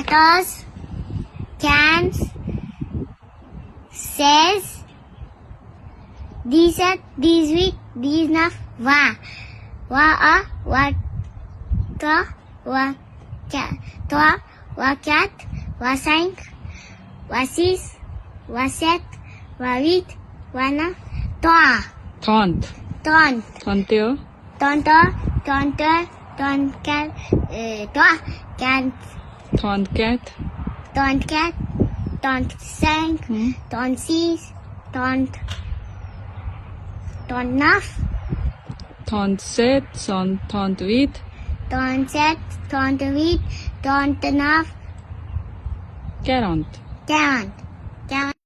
14, 15, 16, 17, 18, 19, 20. 21, 22, 23, 24, 25, 26, 27, 28, 29, 30. 30. 30. 31. 32, 33, 34, 34. 34, 35, 36, 39, 37. 38. 37, 38, 39, 40. 40. 40.